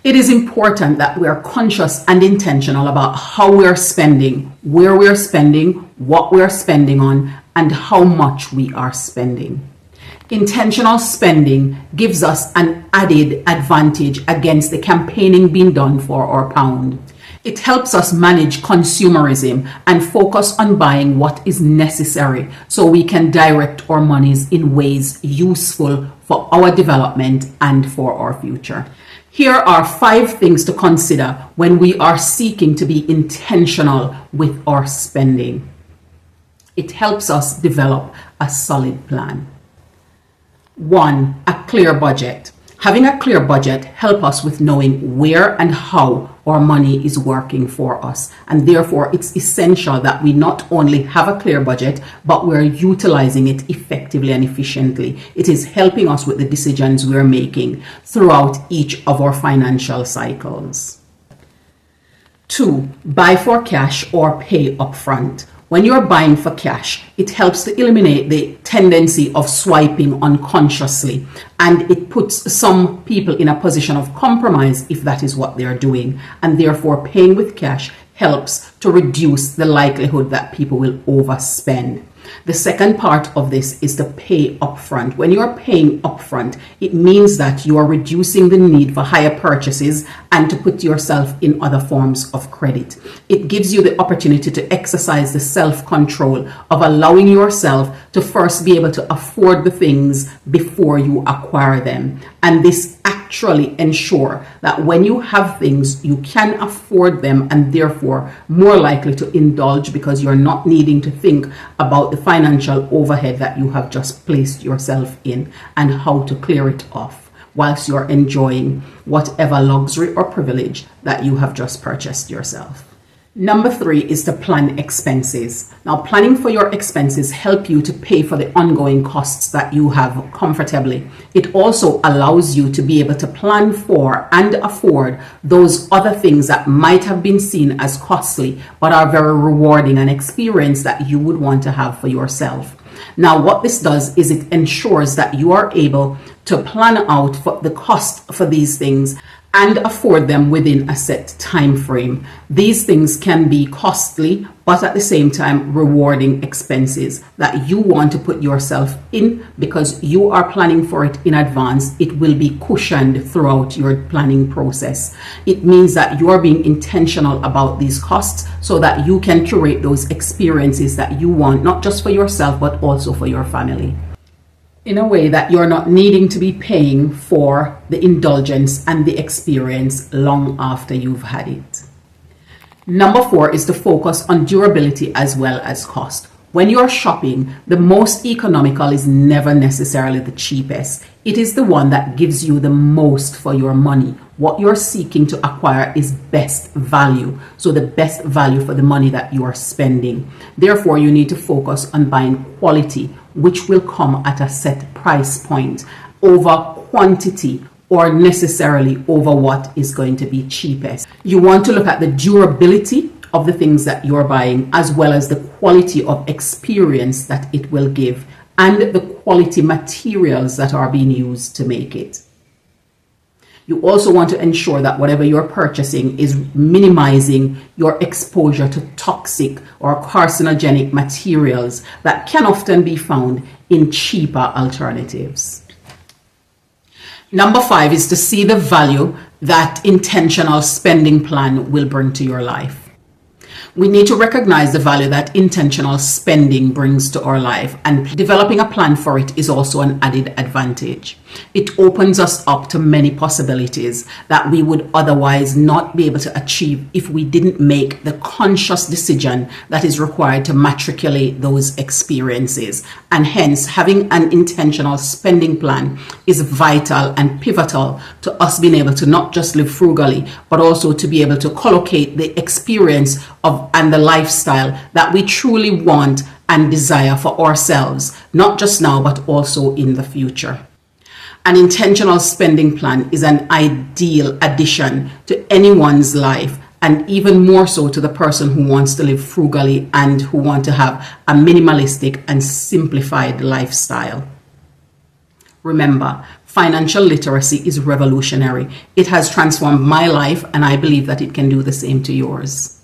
It is important that we are conscious and intentional about how we are spending, where we are spending, what we are spending on, and how much we are spending. Intentional spending gives us an added advantage against the campaigning being done for our pound. It helps us manage consumerism and focus on buying what is necessary so we can direct our monies in ways useful for our development and for our future. Here are 5 things to consider when we are seeking to be intentional with our spending. It helps us develop a solid plan. 1. A clear budget. Having a clear budget helps us with knowing where and how our money is working for us, and therefore it's essential that we not only have a clear budget, but we're utilizing it effectively and efficiently. It is helping us with the decisions we're making throughout each of our financial cycles. 2. Buy for cash or pay upfront. When you're buying for cash, it helps to eliminate the tendency of swiping unconsciously, and it puts some people in a position of compromise if that is what they're doing, and therefore paying with cash helps to reduce the likelihood that people will overspend. The second part of this is to pay upfront. When you are paying upfront, it means that you are reducing the need for higher purchases and to put yourself in other forms of credit. It gives you the opportunity to exercise the self-control of allowing yourself to first be able to afford the things before you acquire them. And this actually ensure that when you have things, you can afford them and therefore more likely to indulge because you're not needing to think about the financial overhead that you have just placed yourself in and how to clear it off whilst you're enjoying whatever luxury or privilege that you have just purchased yourself. Number 3 is to plan expenses. Now, planning for your expenses help you to pay for the ongoing costs that you have comfortably. It also allows you to be able to plan for and afford those other things that might have been seen as costly, but are very rewarding, an experience that you would want to have for yourself. Now, what this does is it ensures that you are able to plan out for the cost for these things and afford them within a set time frame. These things can be costly, but at the same time rewarding expenses that you want to put yourself in because you are planning for it in advance. It will be cushioned throughout your planning process. It means that you are being intentional about these costs so that you can curate those experiences that you want, not just for yourself, but also for your family, in a way that you're not needing to be paying for the indulgence and the experience long after you've had it. Number 4 is to focus on durability as well as cost. When you're shopping, the most economical is never necessarily the cheapest. It is the one that gives you the most for your money. What you're seeking to acquire is best value. So the best value for the money that you are spending. Therefore, you need to focus on buying quality, which will come at a set price point over quantity or necessarily over what is going to be cheapest. You want to look at the durability of the things that you're buying, as well as the quality of experience that it will give and the quality materials that are being used to make it. You also want to ensure that whatever you're purchasing is minimizing your exposure to toxic or carcinogenic materials that can often be found in cheaper alternatives. Number 5 is to see the value that intentional spending plan will bring to your life. We need to recognize the value that intentional spending brings to our life, and developing a plan for it is also an added advantage. It opens us up to many possibilities that we would otherwise not be able to achieve if we didn't make the conscious decision that is required to matriculate those experiences. And hence, having an intentional spending plan is vital and pivotal to us being able to not just live frugally, but also to be able to collocate the experience of and the lifestyle that we truly want and desire for ourselves, not just now, but also in the future. An intentional spending plan is an ideal addition to anyone's life, and even more so to the person who wants to live frugally and who want to have a minimalistic and simplified lifestyle. Remember, financial literacy is revolutionary. It has transformed my life, and I believe that it can do the same to yours.